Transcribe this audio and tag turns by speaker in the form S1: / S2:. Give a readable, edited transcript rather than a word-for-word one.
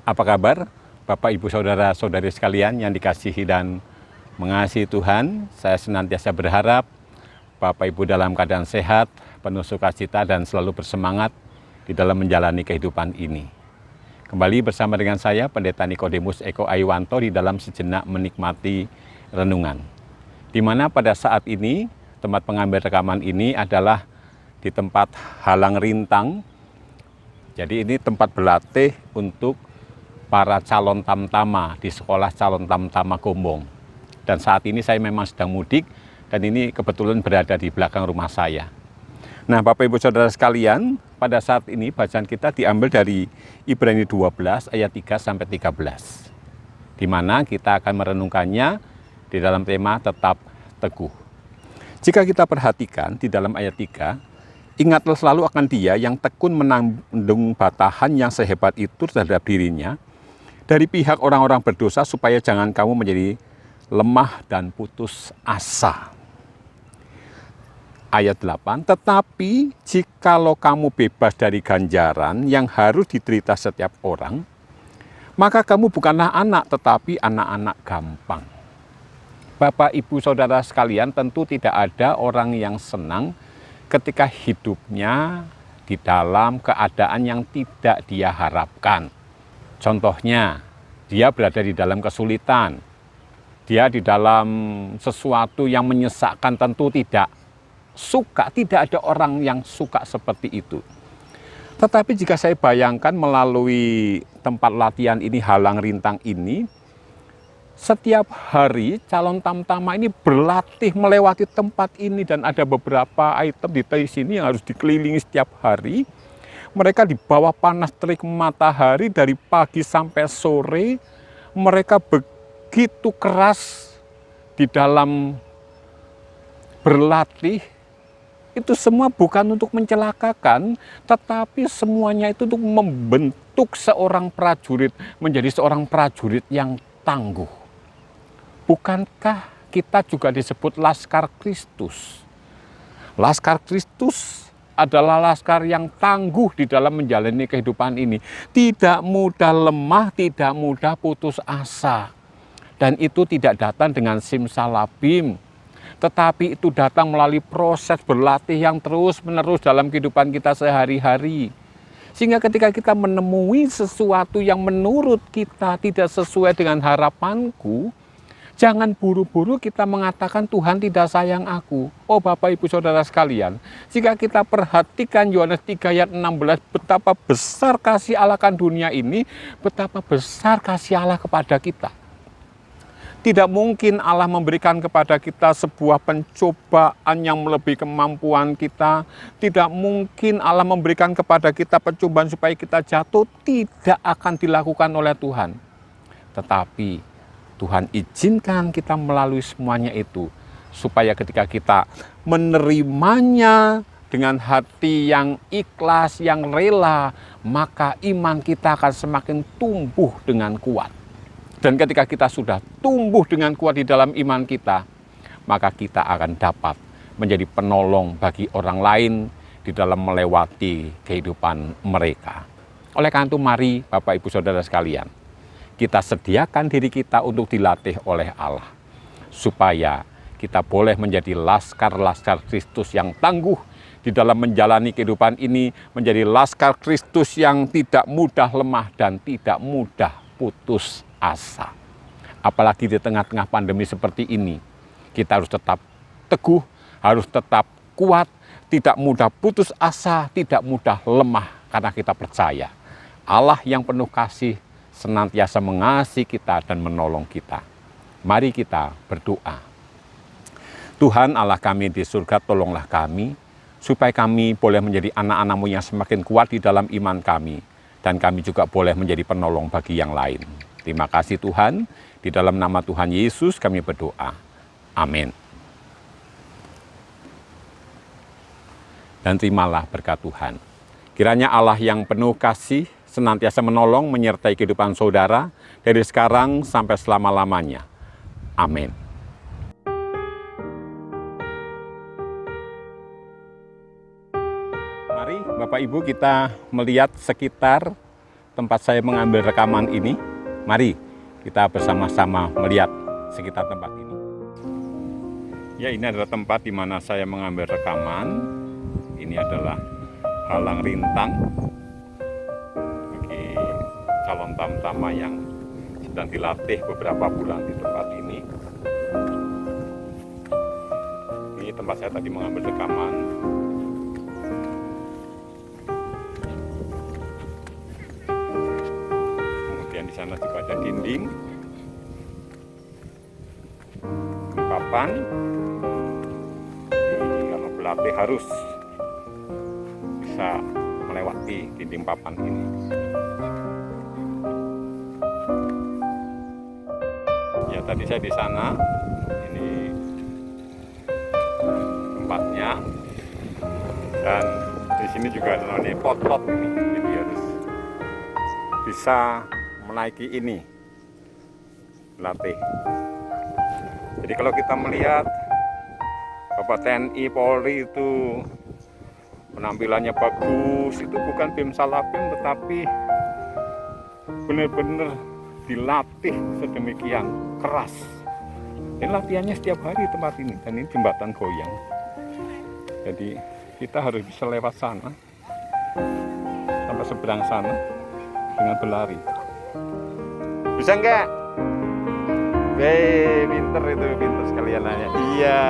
S1: Apa kabar Bapak Ibu Saudara-saudari sekalian yang dikasihi dan mengasihi Tuhan? Saya senantiasa berharap Bapak Ibu dalam keadaan sehat, penuh sukacita dan selalu bersemangat di dalam menjalani kehidupan ini. Kembali bersama dengan saya Pendeta Nikodemus Eko Aywanto di dalam sejenak menikmati renungan. Di mana pada saat ini tempat pengambil rekaman ini adalah di tempat Halang Rintang. Jadi ini tempat berlatih untuk para calon tamtama di sekolah calon tamtama Gombong. Dan saat ini saya memang sedang mudik dan ini kebetulan berada di belakang rumah saya. Nah, Bapak Ibu Saudara sekalian, pada saat ini bacaan kita diambil dari Ibrani 12 ayat 3 sampai 13. Di mana kita akan merenungkannya di dalam tema tetap teguh. Jika kita perhatikan di dalam ayat 3, ingatlah selalu akan Dia yang tekun menanggung batahan yang sehebat itu terhadap dirinya dari pihak orang-orang berdosa, supaya jangan kamu menjadi lemah dan putus asa. Ayat 8, tetapi jikalau kamu bebas dari ganjaran yang harus diderita setiap orang, maka kamu bukanlah anak, tetapi anak-anak gampang. Bapak, Ibu, Saudara sekalian, tentu tidak ada orang yang senang ketika hidupnya di dalam keadaan yang tidak dia harapkan. Contohnya, dia berada di dalam kesulitan, dia di dalam sesuatu yang menyesakkan, tentu tidak suka, tidak ada orang yang suka seperti itu. Tetapi jika saya bayangkan melalui tempat latihan ini, Halang Rintang ini, setiap hari calon tamtama ini berlatih melewati tempat ini dan ada beberapa item di sini yang harus dikelilingi setiap hari. Mereka di bawah panas terik matahari dari pagi sampai sore. Mereka begitu keras di dalam berlatih. Itu semua bukan untuk mencelakakan, tetapi semuanya itu untuk membentuk seorang prajurit menjadi seorang prajurit yang tangguh. Bukankah kita juga disebut Laskar Kristus? Laskar Kristus adalah laskar yang tangguh di dalam menjalani kehidupan ini. Tidak mudah lemah, tidak mudah putus asa. Dan itu tidak datang dengan simsalabim, tetapi itu datang melalui proses berlatih yang terus-menerus dalam kehidupan kita sehari-hari. Sehingga ketika kita menemui sesuatu yang menurut kita tidak sesuai dengan harapanku, jangan buru-buru kita mengatakan Tuhan tidak sayang aku. Oh Bapak Ibu Saudara sekalian, jika kita perhatikan Yohanes 3 ayat 16, betapa besar kasih Allah akan dunia ini, betapa besar kasih Allah kepada kita. Tidak mungkin Allah memberikan kepada kita sebuah pencobaan yang melebihi kemampuan kita. Tidak mungkin Allah memberikan kepada kita pencobaan supaya kita jatuh. Tidak akan dilakukan oleh Tuhan. Tetapi Tuhan izinkan kita melalui semuanya itu, supaya ketika kita menerimanya dengan hati yang ikhlas, yang rela, maka iman kita akan semakin tumbuh dengan kuat. Dan ketika kita sudah tumbuh dengan kuat di dalam iman kita, maka kita akan dapat menjadi penolong bagi orang lain di dalam melewati kehidupan mereka. Oleh karena itu, mari Bapak Ibu Saudara sekalian, kita sediakan diri kita untuk dilatih oleh Allah, supaya kita boleh menjadi laskar-laskar Kristus yang tangguh di dalam menjalani kehidupan ini, menjadi laskar Kristus yang tidak mudah lemah dan tidak mudah putus asa. Apalagi di tengah-tengah pandemi seperti ini, kita harus tetap teguh, harus tetap kuat, tidak mudah putus asa, tidak mudah lemah, karena kita percaya Allah yang penuh kasih senantiasa mengasihi kita dan menolong kita. Mari kita berdoa. Tuhan Allah kami di surga, tolonglah kami, supaya kami boleh menjadi anak-anak-Mu yang semakin kuat di dalam iman kami, dan kami juga boleh menjadi penolong bagi yang lain. Terima kasih Tuhan, di dalam nama Tuhan Yesus kami berdoa. Amin. Dan terimalah berkat Tuhan. Kiranya Allah yang penuh kasih senantiasa menolong menyertai kehidupan saudara dari sekarang sampai selama-lamanya. Amin. Mari Bapak Ibu kita melihat sekitar tempat saya mengambil rekaman ini. Mari kita bersama-sama melihat sekitar tempat ini. Ya, ini adalah tempat di mana saya mengambil rekaman. Ini adalah halang rintang bagi calon tamtama yang sedang dilatih beberapa bulan di tempat ini. Ini tempat saya tadi mengambil rekaman. Kemudian di sana juga ada dinding, papan. Kalau pelatih harus bisa melewati dinding papan ini. Ya, tadi saya di sana. Ini tempatnya. Dan di sini juga ada namanya pot-pot ini. Jadi harus bisa menaiki ini latih. Jadi kalau kita melihat Bapak TNI Polri itu penampilannya bagus, itu bukan bim salah bim, tetapi benar-benar dilatih sedemikian keras. Ini latihannya setiap hari di tempat ini, dan ini jembatan goyang. Jadi kita harus bisa lewat sana sampai seberang sana dengan berlari. Bisa enggak? Pinter itu, pinter sekalian nanya. Iya.